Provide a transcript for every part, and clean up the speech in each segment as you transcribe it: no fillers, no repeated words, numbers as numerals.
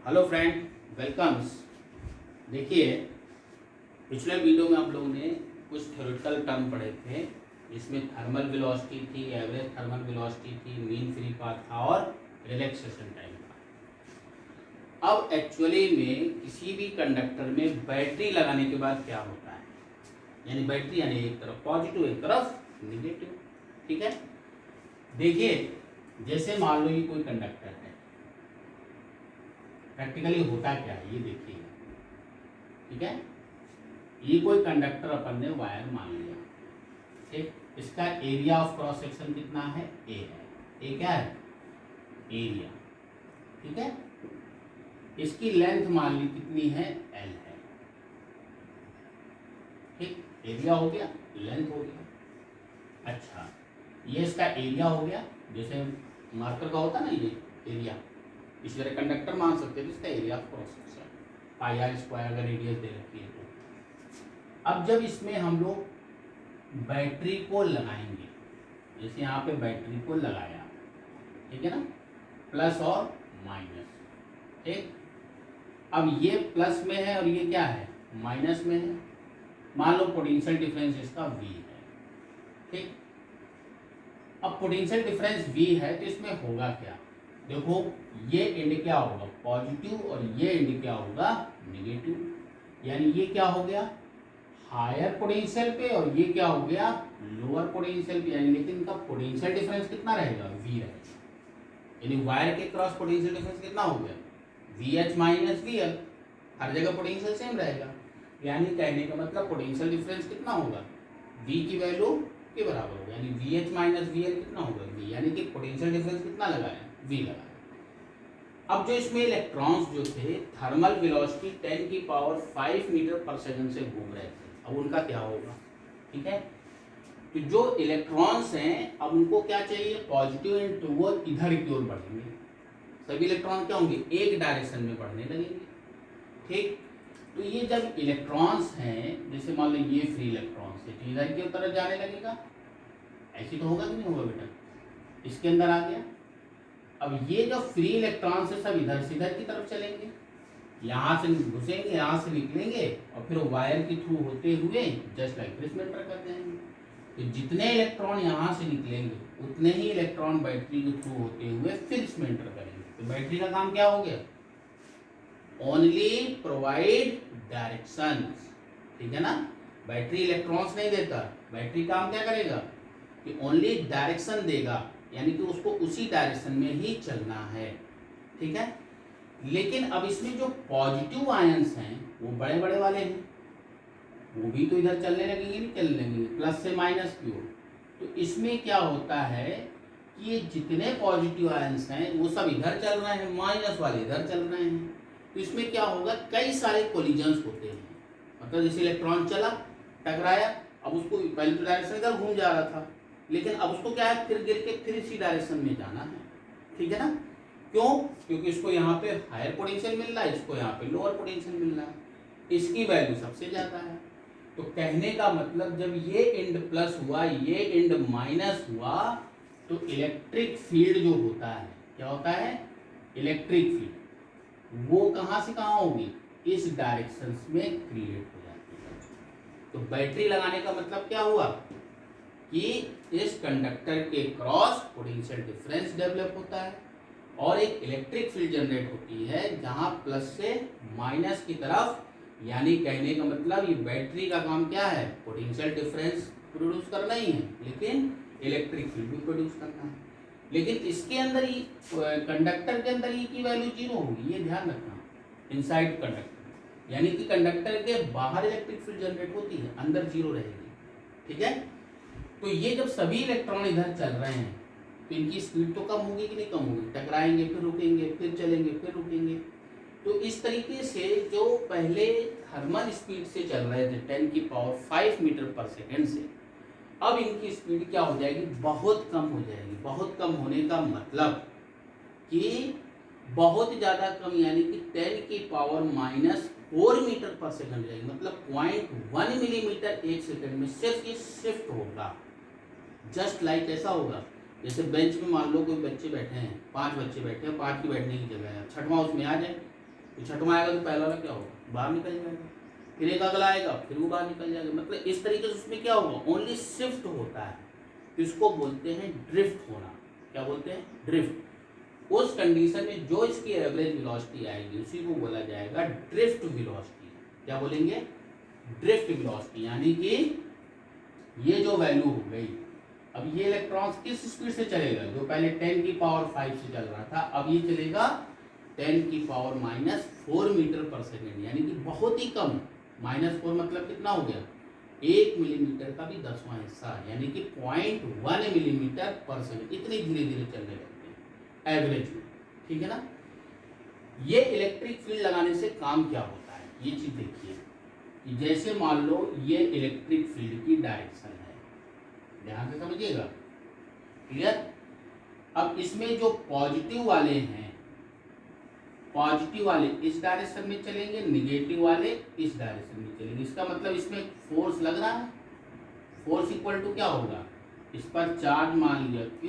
Hello friend, welcomes. देखिए, पिछले video में आप लोगों ने कुछ थ्योरेटिकल टर्म पढ़े थे जिसमें थर्मल वेलोसिटी थी, एवरेज थर्मल वेलोसिटी थी, मीन फ्री पाथ था और रिलैक्सेशन टाइम था। अब एक्चुअली में किसी भी कंडक्टर में बैटरी लगाने के बाद क्या होता है, यानी बैटरी यानी एक तरफ पॉजिटिव एक तरफ निगेटिव। ठीक है, देखिए जैसे मान लो ये कोई कंडक्टर है, प्रैक्टिकली होता क्या है ये देखिए। ठीक है, ये कोई कंडक्टर अपन ने वायर मान लिया। ठीक, इसका एरिया ऑफ क्रॉस सेक्शन कितना है, ए है। ए क्या है, एरिया। ठीक है, इसकी लेंथ मान ली कितनी है, एल है। ठीक, एरिया हो गया, लेंथ हो गया। अच्छा, ये इसका एरिया हो गया, जैसे मार्कर का होता ना ये एरिया, इस तरह कंडक्टर मान सकते हैं इसका area of cross section pi R square अगर रेडियस दे रखी है तो। अब जब इसमें हम लोग बैटरी को लगाएंगे, जैसे यहाँ पे बैटरी को लगाया, ठीक है ना, प्लस और माइनस। ठीक, अब ये प्लस में है और ये क्या है, माइनस में है। मान लो पोटेंशियल डिफरेंस इसका V है। ठीक, अब पोटेंशियल डिफरेंस V है तो इसमें होगा क्या, देखो ये एंड क्या होगा, पॉजिटिव, और ये एंड क्या होगा, नेगेटिव। यानी ये क्या हो गया, हायर पोटेंशियल पे, और ये क्या हो गया, लोअर पोटेंशियल पे। यानी लेकिन इनका पोटेंशियल डिफरेंस कितना रहेगा, V रहेगा। यानी वायर के क्रॉस पोटेंशियल डिफरेंस कितना हो गया, VH माइनस VL। हर जगह पोटेंशियल सेम रहेगा। यानी कहने का मतलब पोटेंशियल डिफरेंस कितना होगा, V की वैल्यू के बराबर होगा। यानी VH माइनस VL कितना होगा, V। यानी कि पोटेंशियल डिफरेंस कितना लगाया, V लगाया। अब जो इसमें इलेक्ट्रॉन्स जो थे थर्मल वेलोसिटी 10 की पावर 5 मीटर पर सेकंड से घूम रहे थे, अब उनका क्या होगा। ठीक है, तो जो इलेक्ट्रॉन्स हैं अब उनको क्या चाहिए, पॉजिटिव एंड टूवर्ड इधर की ओर बढ़ेंगे। सभी इलेक्ट्रॉन क्या होंगे, एक डायरेक्शन में बढ़ने लगेंगे। ठीक, तो ये जब इलेक्ट्रॉन्स हैं, जैसे मान लो ये फ्री इलेक्ट्रॉन्स है तो इधर की तरफ जाने लगेगा, ऐसी तो होगा कि नहीं होगा बेटा, इसके अंदर आ गया। अब ये जो फ्री इलेक्ट्रॉन्स है सब इधर से इधर की तरफ चलेंगे, यहाँ से घुसेंगे, यहाँ से निकलेंगे, और फिर वायर के थ्रू होते हुए जस्ट लाइक दिस में एंटर कर जाएंगे। तो जितने इलेक्ट्रॉन यहाँ से निकलेंगे उतने ही इलेक्ट्रॉन बैटरी के थ्रू होते हुए फिर इसमें एंटर करेंगे। तो बैटरी का काम क्या हो गया, ओनली प्रोवाइड डायरेक्शन। ठीक है ना, बैटरी इलेक्ट्रॉन्स नहीं देता, बैटरी काम क्या करेगा कि ओनली डायरेक्शन देगा, यानी कि उसको उसी डायरेक्शन में ही चलना है। ठीक है, लेकिन अब इसमें जो पॉजिटिव आयंस हैं वो बड़े बड़े वाले हैं, वो भी तो इधर चलने लगेंगे, नहीं चलने लगेंगे, प्लस से माइनस की ओर। तो इसमें क्या होता है कि ये जितने पॉजिटिव आयंस हैं वो सब इधर चल रहे हैं, माइनस वाले इधर चल रहे हैं। तो इसमें क्या होगा, कई सारे कोलिजन्स होते हैं। मतलब जैसे इलेक्ट्रॉन चला, टकराया, अब उसको पहले तो डायरेक्शन इधर घूम जा रहा था, लेकिन अब उसको क्या है, फिर गिर के फिर इसी डायरेक्शन में जाना है। ठीक है ना, क्यों, क्योंकि इसको यहाँ पे हायर पोटेंशियल मिल रहा है, इसको यहाँ पे लोअर पोटेंशियल मिल रहा है, इसकी वैल्यू सबसे ज़्यादा है। तो कहने का मतलब जब ये एंड प्लस हुआ, ये एंड माइनस हुआ, तो इलेक्ट्रिक फील्ड जो होता है, क्या होता है, इलेक्ट्रिक फील्ड, वो कहाँ से कहाँ होगी, इस डायरेक्शन में क्रिएट हो जाती है। तो बैटरी लगाने का मतलब क्या हुआ कि इस कंडक्टर के क्रॉस पोटेंशियल डिफरेंस डेवलप होता है और एक इलेक्ट्रिक फील्ड जनरेट होती है जहां प्लस से माइनस की तरफ। यानी कहने का मतलब ये बैटरी का काम क्या है, पोटेंशियल डिफरेंस प्रोड्यूस करना ही है, लेकिन इलेक्ट्रिक फील्ड भी प्रोड्यूस करना है। लेकिन इसके अंदर ही, कंडक्टर के अंदर ई की वैल्यू 0 होगी, ये ध्यान रखना, इनसाइड कंडक्टर। यानी कि कंडक्टर के बाहर इलेक्ट्रिक फील्ड जनरेट होती है, अंदर 0 रहेगी। ठीक है, तो ये जब सभी इलेक्ट्रॉन इधर चल रहे हैं तो इनकी स्पीड तो कम होगी कि नहीं कम होगी, टकराएंगे फिर रुकेंगे, फिर चलेंगे फिर रुकेंगे। तो इस तरीके से जो पहले थर्मल स्पीड से चल रहे थे 10 की पावर 5 मीटर पर सेकेंड से, अब इनकी स्पीड क्या हो जाएगी, बहुत कम हो जाएगी। बहुत कम होने का मतलब कि बहुत ज़्यादा कम, यानी कि 10 की पावर -4 मीटर पर सेकंड जाएगी। मतलब 0.1 मिलीमीटर एक सेकंड में सिर्फ ये शिफ्ट होगा। जस्ट लाइक ऐसा होगा जैसे बेंच में मान लो कोई बच्चे बैठे हैं, 5 बच्चे बैठे हैं, 5 की बैठने की जगह है, छठवां उसमें आ जाए तो छठवां आएगा तो पहला वाला क्या होगा, बाहर निकल जाएगा, फिर एक अगला आएगा फिर वो बाहर निकल जाएगा। मतलब इस तरीके से उसमें क्या होगा, ओनली शिफ्ट होता है। इसको बोलते हैं ड्रिफ्ट होना। क्या बोलते हैं, ड्रिफ्ट। उस कंडीशन में जो इसकी एवरेज वेलोसिटी आएगी उसी को बोला जाएगा ड्रिफ्ट वेलोसिटी। क्या बोलेंगे, ड्रिफ्ट वेलोसिटी। यानी कि ये जो वैल्यू हो गई, अब ये इलेक्ट्रॉन्स किस स्पीड से चलेगा, जो पहले 10 की पावर 5 से चल रहा था, अब ये चलेगा 10 की पावर -4 मीटर पर सेकेंड, यानी कि बहुत ही कम। -4 मतलब कितना हो गया, 1 मिलीमीटर का भी 10वां हिस्सा, यानी कि 0.1 मिलीमीटर पर सेकेंड। इतनी धीरे धीरे चलने लगते हैं एवरेज में, ठीक है ना। ये इलेक्ट्रिक फील्ड लगाने से काम क्या होता है, ये चीज देखिए कि जैसे मान लो ये इलेक्ट्रिक फील्ड की डायरेक्शन है, ध्यान से समझिएगा, क्लियर। अब इसमें जो पॉजिटिव वाले हैं, पॉजिटिव वाले इस डायरेक्शन में चलेंगे, निगेटिव वाले इस डायरेक्शन में चलेंगे। इसका मतलब इसमें फोर्स लग रहा है, फोर्स इक्वल टू क्या होगा, इस पर चार्ज मान लिया Q,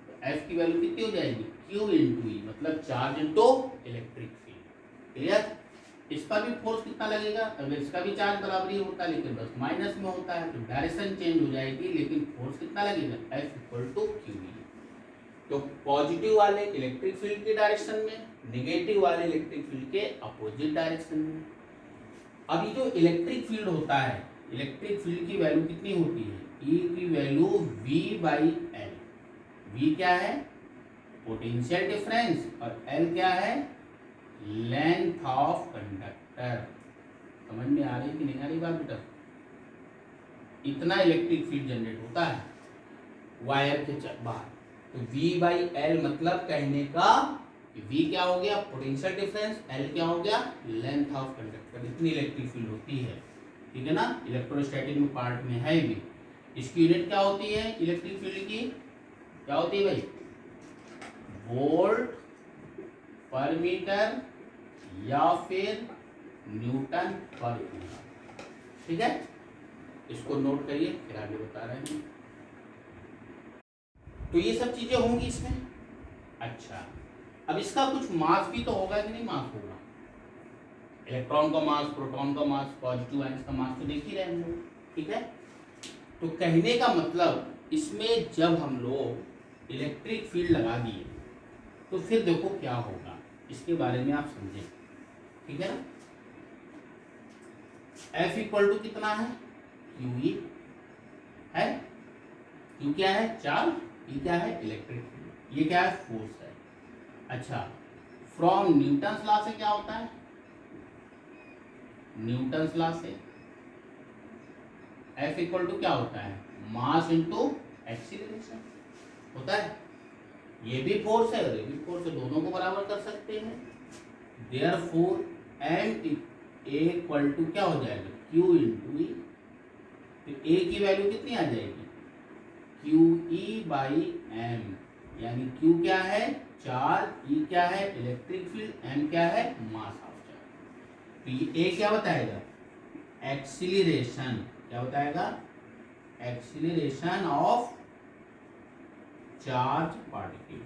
तो F की वैल्यू कितनी हो जाएगी, Q इंटू E, मतलब charge into electric field, clear. इस पर भी फोर्स कितना लगेगा, अगर इसका भी चार्ज बराबर ही होता है लेकिन बस माइनस में होता है, तो डायरेक्शन चेंज हो जाएगी लेकिन फोर्स कितना लगेगा, F इक्वल टू QE। तो पॉजिटिव वाले इलेक्ट्रिक फील्ड की डायरेक्शन में, नेगेटिव वाले इलेक्ट्रिक फील्ड के अपोजिट डायरेक्शन में। अब ये जो इलेक्ट्रिक फील्ड होता है, इलेक्ट्रिक फील्ड की वैल्यू कितनी होती है, E की वैल्यू V/L। V क्या है, पोटेंशियल डिफरेंस, और L क्या है, लेंथ ऑफ कंडक्टर। समझ में आ रही कि नहीं आ रही बात बेटा। इतना इलेक्ट्रिक फील्ड जनरेट होता है वायर के बाहर। तो V/L मतलब कहने का V क्या हो गया, पोटेंशियल डिफरेंस, L क्या हो गया, लेंथ ऑफ कंडक्टर। इतनी इलेक्ट्रिक फील्ड होती है, ठीक है ना। इलेक्ट्रोस्टैटिक में पार्ट में है भी। इसकी यूनिट क्या होती है इलेक्ट्रिक फील्ड की, क्या होती है भाई, वोल्ट पर मीटर या फिर न्यूटन पर कूलम, ठीक है। इसको नोट करिए, फिर आगे बता रहे हैं। तो ये सब चीजें होंगी इसमें। अच्छा, अब इसका कुछ मास भी तो होगा कि नहीं, मास होगा। इलेक्ट्रॉन का मास, प्रोटॉन का मास, पॉजिटिव आयंस का मास तो देख ही रहे हैं, ठीक है। तो कहने का मतलब इसमें जब हम लोग इलेक्ट्रिक फील्ड लगा दिए तो फिर देखो क्या होगा, इसके बारे में आप समझें, ठीक है ना। F इक्वल टू कितना है, QE है, Q क्या है, चार्ज, E क्या है, इलेक्ट्रिक फील्ड, ये क्या है, फोर्स है। अच्छा, फ्रॉम न्यूटन्स लॉ से क्या होता है, न्यूटन्स लॉ से F इक्वल टू क्या होता है, मास इंटू एक्सीलरेशन होता है। ये भी फोर्स है और ये भी फोर्स है, दोनों को बराबर कर सकते हैं। देयरफॉर M इक्वल टू क्या हो जाएगा, Q इंटू E। तो A की वैल्यू कितनी आ जाएगी, QE/M, यानी Q क्या है, चार्ज, E क्या है, इलेक्ट्रिक फील्ड, M क्या है, मास ऑफ चार्ज। तो ये A क्या बताएगा, एक्सीलरेशन, क्या बताएगा, एक्सीलरेशन ऑफ चार्ज पार्टिकल।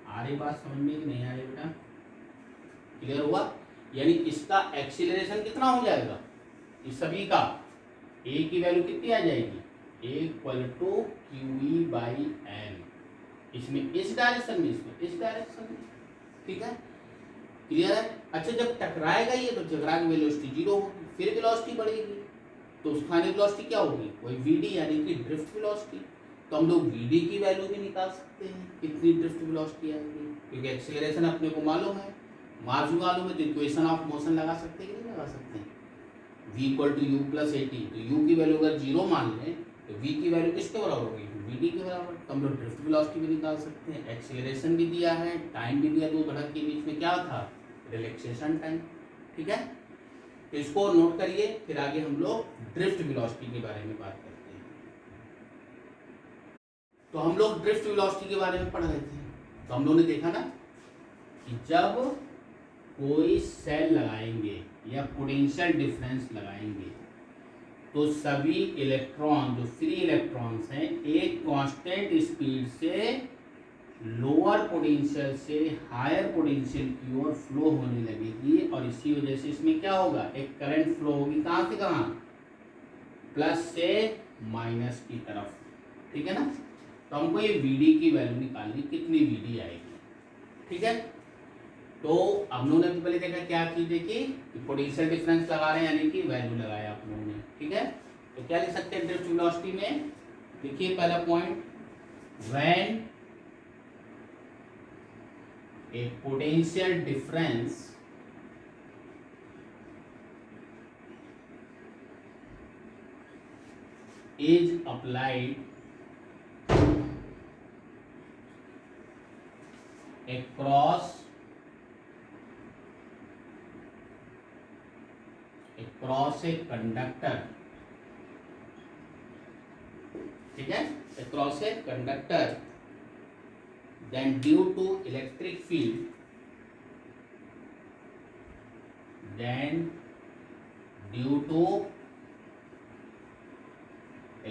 आ रही बात समझ में कि नहीं आ रही बेटा, क्लियर हुआ। यानी इसका एक्सीलरेशन कितना हो जाएगा, इस सभी का A की वैल्यू कितनी आ जाएगी, A इक्वल टू QE/M, इसमें इस डायरेक्शन में, इसमें इस डायरेक्शन में, ठीक है, क्लियर है। अच्छा, जब टकराएगा ये तो टकरा की वेलोसिटी 0 होगी, फिर वेलोसिटी बढ़ेगी, तो उस फाइनल वेलोसिटी क्या होगी, वही VD यानी कि ड्रिफ्ट वेलोसिटी। तो हम लोग VD की वैल्यू भी निकाल सकते हैं, कितनी ड्रिफ्ट वेलोसिटी आएगी, क्योंकि एक्सीलरेशन अपने को मालूम है, मास भी मालूम है, तो इक्वेशन ऑफ मोशन लगा सकते हैं कि नहीं लगा सकते हैं, V equal to U plus 80। तो U की वैल्यू अगर 0 मान लें तो V की वैल्यू किसके बराबर होगी, VD के बराबर। तो हम लोग ड्रिफ्ट वेलोसिटी भी निकाल सकते हैं, एक्सीलरेशन भी दिया है, टाइम भी दिया, दो धड़क के बीच में क्या था, रिलैक्सेशन टाइम, ठीक है। तो इसको नोट करिए, फिर आगे हम लोग ड्रिफ्ट वेलोसिटी के बारे में बात करते हैं। तो हम लोग ड्रिफ्ट वेलोसिटी के बारे में पढ़ रहे थे, तो हम लोगों ने देखा ना कि जब कोई सेल लगाएंगे या पोटेंशियल डिफरेंस लगाएंगे तो सभी इलेक्ट्रॉन, जो फ्री इलेक्ट्रॉन्स हैं, एक कांस्टेंट स्पीड से लोअर लोअर पोटेंशियल से हायर पोटेंशियल की ओर फ्लो होने लगेगी और इसी वजह से इसमें क्या होगा, एक करंट फ्लो होगी कहाँ से कहाँ, प्लस से माइनस की तरफ। ठीक है ना। तो हमको ये वीडी की वैल्यू निकालनी, कितनी वीडी आएगी। ठीक है। तो हम लोगों ने तो पहले देखा क्या चीज देखी कि पोटेंशियल डिफरेंस लगा रहे हैं यानी कि वैल्यू लगाया आप लोगों ने। ठीक है। तो क्या लिख सकते हैं ड्रिफ्ट वेलोसिटी में, देखिए पहला point, when a potential difference is applied across a conductor, ठीक है, across a conductor, then due to electric field, then due to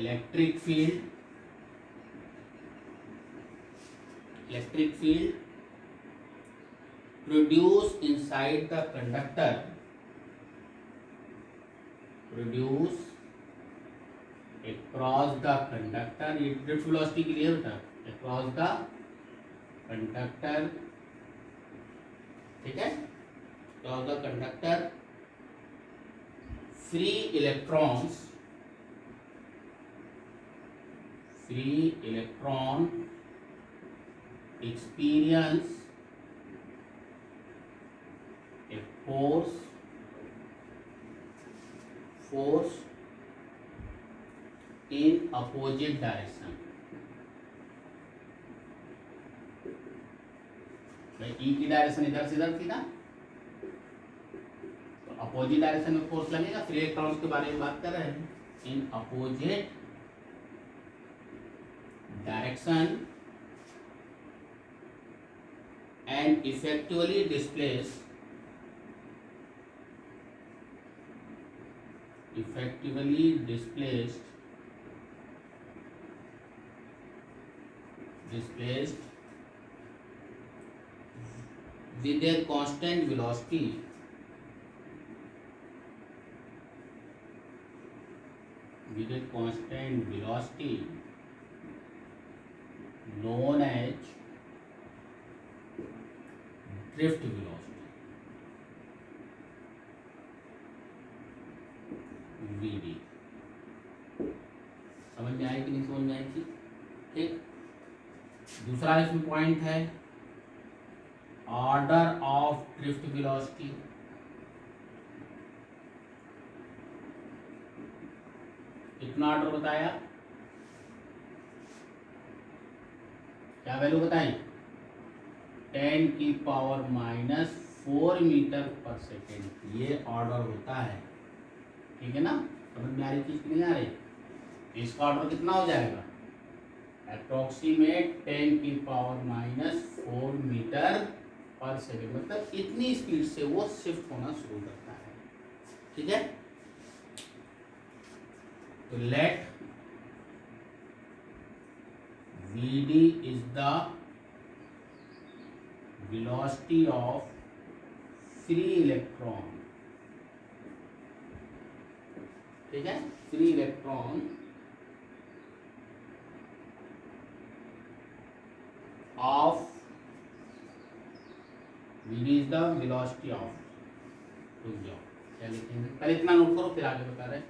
electric field produced inside the conductor, produce across the conductor, ये drift velocity clear होता है, across the conductor, ठीक है, across the conductor, free electron experience a force in opposite direction। भाई ई की direction इधर से इधर थी ना, तो अपोजिट डायरेक्शन में फोर्स लगेगा। फ्री इलेक्ट्रॉन्स के बारे में बात कर रहे हैं, in opposite direction and effectively displaced with a constant velocity known as drift velocity, VD। समझ में आई कि नहीं समझ में आई थी। ठीक। दूसरा इसमें पॉइंट है ऑर्डर ऑफ ड्रिफ्ट वेलोसिटी। कितना ऑर्डर बताया, क्या वैल्यू बताई, 10⁻⁻⁴ मीटर पर सेकेंड, ये ऑर्डर होता है। ठीक है ना, समझ में आ रही चीज नहीं आ रही। इसका ऑर्डर कितना हो जाएगा, अप्रोक्सीमेट 10⁻⁻⁴ मीटर पर सेकेंड, मतलब इतनी स्पीड से वो शिफ्ट होना शुरू करता है। ठीक है। तो let Vd is the velocity of free electron, ठीक है, free electron of Vd is the velocity of, रुक जाओ क्या लिखेंगे, पहले इतना नोट करो फिर आगे बता रहे हैं।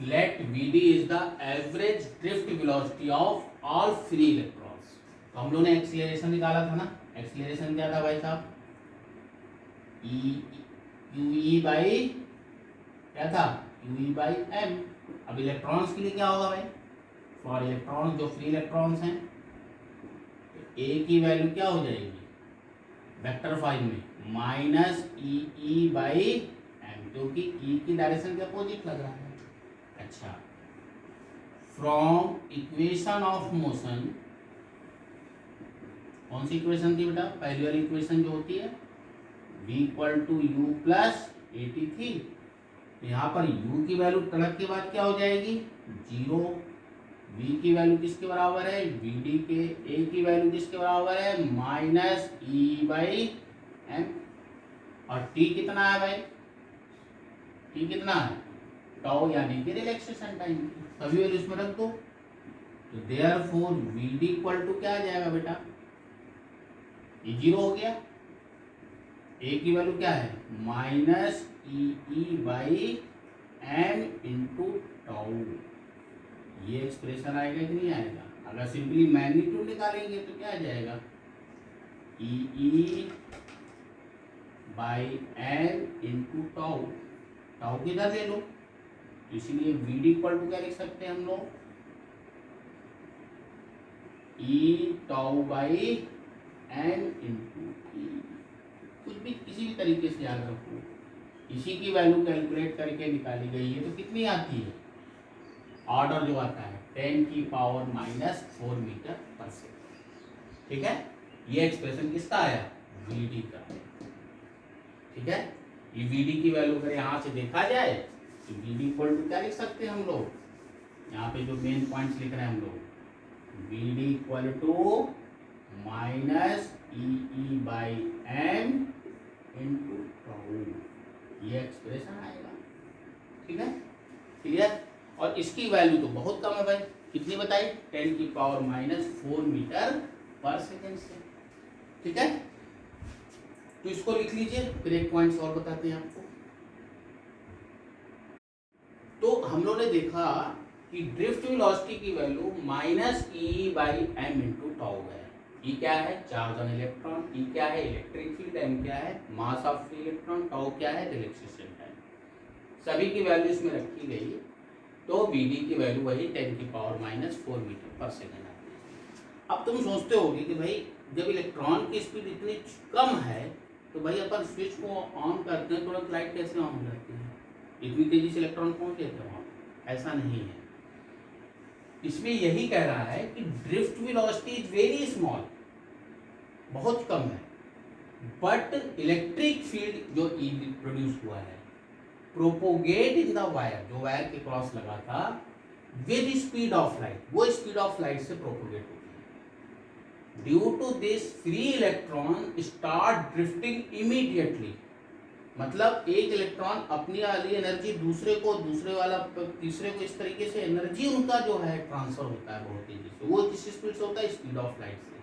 Let Vd is the average drift velocity of all free electrons। तो हम लोगों ने एक्सीलरेशन निकाला था ना, एक्सीलरेशन क्या था भाई साहब, ue बाई क्या था, ue बाई m। अब इलेक्ट्रॉन्स के लिए क्या होगा भाई, फॉर इलेक्ट्रॉन्स जो फ्री इलेक्ट्रॉन्स हैं, तो a की वैल्यू क्या हो जाएगी वेक्टर फाइल में -e बाई m, क्योंकि e की डायरेक्शन के अपोजिट लग रहा है। अच्छा, फ्रॉम इक्वेशन ऑफ मोशन, कौन सी इक्वेशन थी बेटा, पहली वाली इक्वेशन जो होती है v equal to U plus A T थी। यहाँ पर u की वैल्यू तड़क के बाद क्या हो जाएगी 0, V की वैल्यू किसके बराबर है, VD के, A की वैल्यू किसके बराबर है, माइनस E/m, और T कितना है भाई, T कितना है, टाउ यानी कि रिलैक्सेशन टाइम, सभी वैल्यू इसमें रख दो। तो देयरफॉर VD इक्वल टू क्या आ जाएगा बेटा, ये 0 हो गया, A की वैल्यू क्या है, माइनस E/m इंटू टाउ। ये एक्सप्रेशन आएगा कि नहीं आएगा, अगर सिंपली मैग्नीट्यूड निकालेंगे तो क्या आ जाएगा, E/m इंटू टाउ, टाउ किधर ले लो, इसलिए VD इक्वल टू क्या लिख सकते हैं हम लोग, E/m इंटू E। कुछ भी किसी भी तरीके से याद रखो, इसी की वैल्यू कैलकुलेट करके निकाली गई है, तो कितनी आती है, ऑर्डर जो आता है 10⁻⁻⁴ मीटर पर सेकेंड। ठीक है, ये एक्सप्रेशन किसका आया, VD का। ठीक है, ये VD की वैल्यू अगर यहाँ से देखा जाए तो VD इक्वल टू क्या लिख सकते हैं हम लोग, यहाँ पे जो मेन पॉइंट्स लिख रहे हैं हम लोग, VD equal to minus E/m into tau, ये एक्सप्रेशन आएगा। ठीक है, क्लियर। और इसकी वैल्यू तो बहुत कम है भाई, कितनी बताई, 10⁻⁻⁴ मीटर पर सेकेंड से। ठीक है, तो इसको लिख लीजिए, फिर एक पॉइंट्स और बताते हैं आपको। तो हम लोग ने देखा कि ड्रिफ्ट वेलोसिटी की value minus E/m into tau है। E क्या है, चार्ज ऑन इलेक्ट्रॉन, E क्या है, इलेक्ट्रिक फील्ड, M क्या है, mass of free electron, tau क्या है, रिलैक्सेशन टाइम। सभी की वैल्यू इसमें रखी गई, तो VD की वैल्यू वही 10⁻⁻⁴ मीटर पर सेकेंड आती है। अब तुम सोचते होगे कि भाई जब इलेक्ट्रॉन की स्पीड इतनी कम है तो भाई अपन स्विच को ऑन करते हैं तुरंत लाइट कैसे ऑन हो जाती है, इतनी तेजी से इलेक्ट्रॉन पहुंच जाते हैं वहाँ, ऐसा नहीं है। इसमें यही कह रहा है कि drift velocity is very small, बहुत कम है, बट इलेक्ट्रिक फील्ड जो प्रोड्यूस हुआ है प्रोपोगेट इन द वायर, जो वायर के क्रॉस लगा था, विद स्पीड ऑफ लाइट, वो स्पीड ऑफ लाइट से प्रोपोगेट होती है। Due to this free electron start drifting immediately, मतलब एक इलेक्ट्रॉन अपनी वाली एनर्जी दूसरे को, दूसरे वाला तीसरे को, इस तरीके से एनर्जी उनका जो है ट्रांसफर होता है बहुत तेजी से। वो किस स्पीड से होता है, स्पीड ऑफ लाइट से।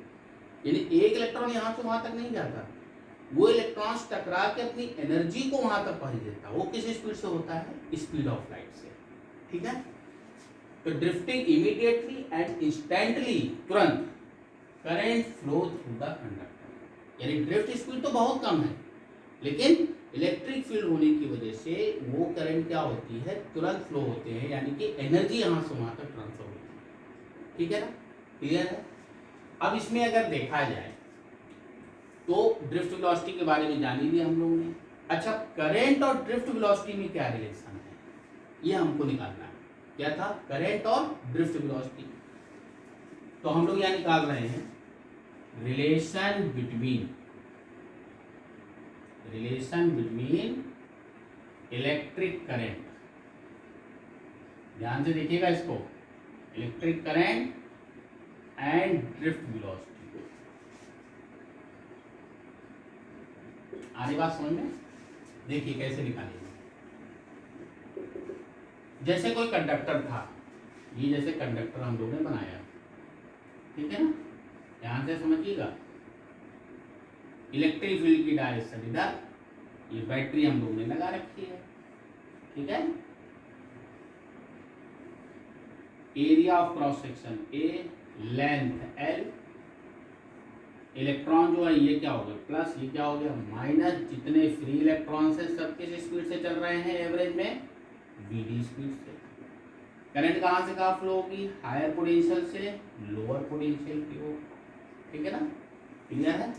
यानी एक इलेक्ट्रॉन यहाँ से वहां तक नहीं जाता, वो इलेक्ट्रॉन्स टकरा के अपनी एनर्जी को वहां तक पहुंच देता है। वो किस स्पीड से होता है, स्पीड ऑफ लाइट से। ठीक है, तो ड्रिफ्टिंग इमीडिएटली एंड इंस्टेंटली, तुरंत current flow through the conductor. यानी ड्रिफ्ट स्पीड तो बहुत कम है, लेकिन इलेक्ट्रिक फील्ड होने की वजह से वो करंट क्या होती है, तुरंत फ्लो होते हैं, यानी कि एनर्जी यहाँ से वहां तक ट्रांसफर होती है। ठीक है ना, क्लियर है। अब इसमें अगर देखा जाए तो ड्रिफ्ट वेलोसिटी के बारे में जान ही लिया हम लोगों ने। अच्छा, करंट और ड्रिफ्ट वेलोसिटी में क्या रिलेशन है, ये हमको निकालना है। क्या था, करंट और ड्रिफ्ट वेलोसिटी। तो हम लोग यहाँ निकाल रहे हैं रिलेशन बिटवीन इलेक्ट्रिक करंट, ध्यान से देखिएगा इसको, electric current and drift velocity. आने बात समझ में, देखिए कैसे निकालेंगे। जैसे कोई कंडक्टर था, ये जैसे कंडक्टर हम लोगों ने बनाया, ठीक है ना, ध्यान से समझिएगा। इलेक्ट्रिक फील्ड की डायरेक्शन इधर, ये बैटरी हम लोगों ने लगा रखी है। ठीक है, area of cross section A, length L, electron जो है ये क्या हो गया प्लस, ये क्या हो गया माइनस, जितने फ्री इलेक्ट्रॉन्स है सब किस स्पीड से चल रहे हैं एवरेज में, VD स्पीड से। करंट कहाँ से कहाँ फ्लो होगी, हायर पोटेंशियल से लोअर पोटेंशियल की ओर। ठीक है ना, क्लियर है।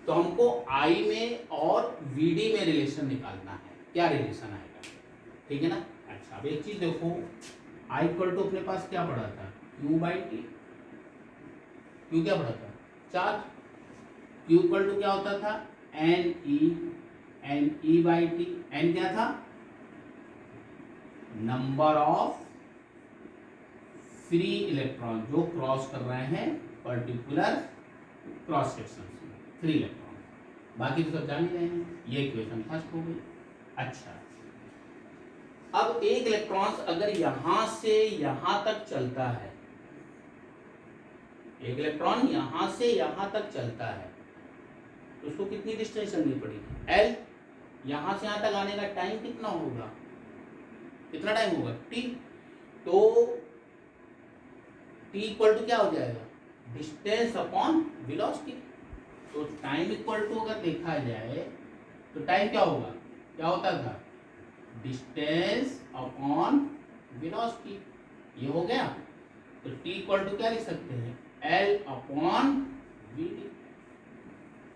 तो हमको I में और VD में रिलेशन निकालना है, क्या रिलेशन आएगा, ठीक है ना। अच्छा, अब एक चीज देखो, I इक्वल टू अपने पास क्या पड़ा था, Q/T। Q क्या पड़ा था, चार्ज। Q इक्वल टू क्या होता था, NE/T। N क्या था, नंबर ऑफ फ्री इलेक्ट्रॉन जो क्रॉस कर रहे हैं पर्टिकुलर क्रॉस सेक्शन में, फ्री इलेक्ट्रॉन। बाकी तो सब जान ही रहे हैं। ये इक्वेशन फर्स्ट हो गई। अच्छा, अब एक इलेक्ट्रॉन अगर यहां से यहां तक चलता है, एक इलेक्ट्रॉन यहां से यहां तक चलता है, तो उसको कितनी डिस्टेंस चलनी पड़ेगी? L। यहां से यहां तक आने का टाइम कितना होगा? कितना टाइम होगा? T। तो T इक्वल टू क्या हो जाएगा? Distance upon velocity. तो टाइम इक्वल टू अगर देखा जाए तो टाइम क्या होगा? क्या होता था? Distance upon velocity. ये हो गया। तो T इक्वल टू क्या लिख सकते हैं? L upon VD।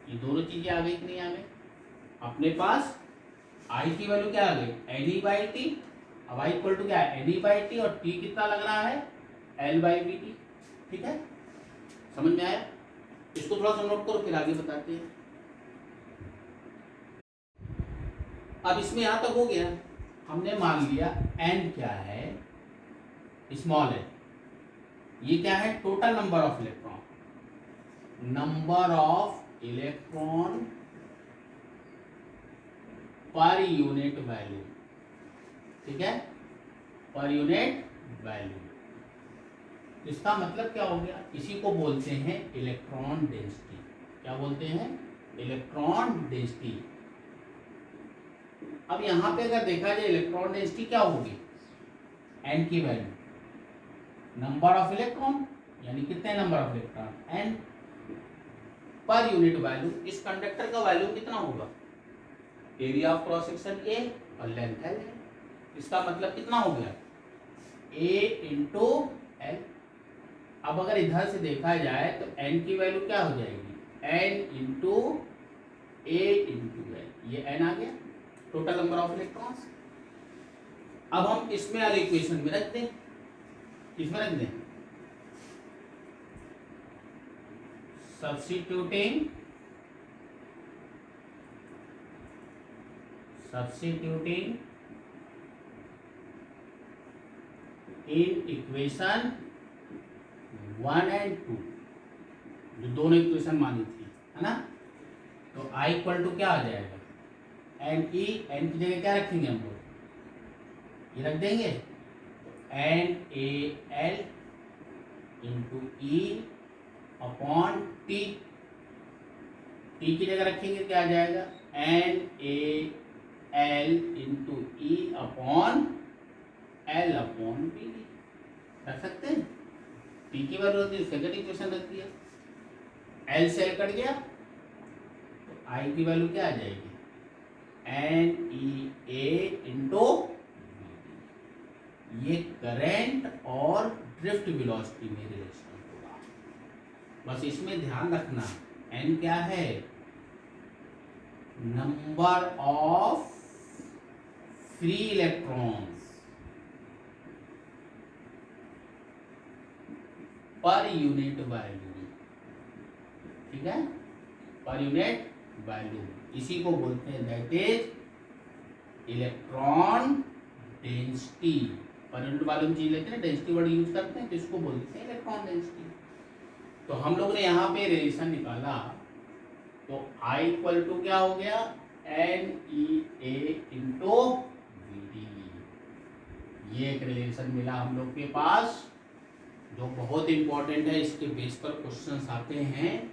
ये दोनों चीजें आ गई कि नहीं आ गई? अपने पास I की वैल्यू क्या आ गई? NE/T। अब I इक्वल टू क्या है? NE/T और T कितना लग रहा है? L/VT। ठीक है, समझ में आया? इसको थोड़ा सा नोट करो, फिर आगे बताते हैं। अब इसमें यहां तक हो गया। हमने मान लिया n क्या है? Small n। ये क्या है? Total number of electron. Number of electron per unit value. ठीक है, पर यूनिट वैल्यू। इसका मतलब क्या हो गया? इसी को बोलते हैं इलेक्ट्रॉन डेंसिटी। क्या बोलते हैं? Electron density. अब यहां पे अगर देखा जाए इलेक्ट्रॉन डेंसिटी क्या होगी? n की वैल्यू, नंबर ऑफ इलेक्ट्रॉन, यानी कितने number of electron? n, per unit value. इस कंडक्टर का वैल्यू कितना होगा? Area of cross section A और लेंथ L है। इसका मतलब कितना हो गया? A into L। अब अगर इधर से देखा जाए तो n की वैल्यू क्या हो जाएगी? n into A into L। ये n आ गया, टोटल नंबर ऑफ इलेक्ट्रॉन्स। अब हम इसमें वाले इक्वेशन में रख दें। किसमें रख दें? सब्स्टिट्यूटिंग इन इक्वेशन 1 and 2, जो दोनों इक्वेशन मानी थी, है ना? तो I इक्वल टू क्या आ जाएगा? NE, n की जगह क्या रखेंगे हम लोग? ये रख देंगे। NaL into E upon T। T की जगह रखेंगे क्या आ जाएगा? NaL into E upon L upon B। रख सकते हैं? T की वैल्यू होती है, सेकंड इक्वेशन रख दिया। L से L कट गया तो I की वैल्यू क्या आ जाएगी? NEA इंटू, ये करंट और ड्रिफ्ट वेलोसिटी में रिलेशन होगा। बस इसमें ध्यान रखना, n क्या है? Number of free electrons per unit value. ठीक है, पर यूनिट वैल्यू। इसी को बोलते हैं that is electron density. Per unit value में चीज लेते हैं, डेंसिटी वर्ड यूज करते हैं, तो इसको बोलते हैं इलेक्ट्रॉन डेंसिटी। तो हम लोग ने यहाँ पे रिलेशन निकाला, तो I इक्वल टू क्या हो गया? NEA into VD। ये एक रिलेशन मिला हम लोग के पास, जो बहुत इंपॉर्टेंट है। इसके बेस पर क्वेश्चंस आते हैं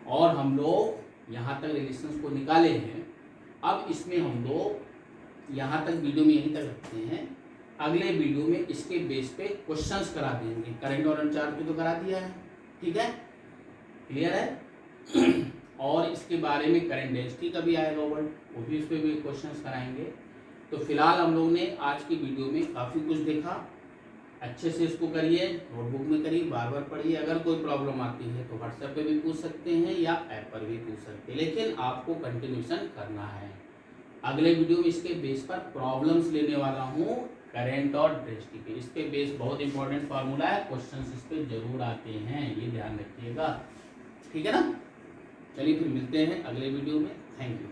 और हम लोग यहाँ तक रिलेशंस को निकाले हैं। अब इसमें हम लोग यहाँ तक वीडियो में यहीं तक रखते हैं। अगले वीडियो में इसके बेस पे क्वेश्चंस करा देंगे। करंट और चार्ज को तो करा दिया है, ठीक है, क्लियर है? और इसके बारे में करंट डेंसिटी का भी आएगा वर्ड, वो भी इस पर भी क्वेश्चंस कराएंगे। तो फिलहाल हम लोग ने आज की वीडियो में काफ़ी कुछ देखा। अच्छे से इसको करिए, नोटबुक में करिए, बार बार पढ़िए। अगर कोई प्रॉब्लम आती है तो व्हाट्सएप पे भी पूछ सकते हैं या ऐप पर भी पूछ सकते हैं, लेकिन आपको कंटिन्यूशन करना है। अगले वीडियो में इसके बेस पर प्रॉब्लम्स लेने वाला हूँ, करंट और डेंसिटी पे। इस पे बेस बहुत इंपॉर्टेंट फार्मूला है, क्वेश्चंस इस पे जरूर आते हैं, ये ध्यान रखिएगा, ठीक है ना? चलिए फिर मिलते हैं अगले वीडियो में। Thank you.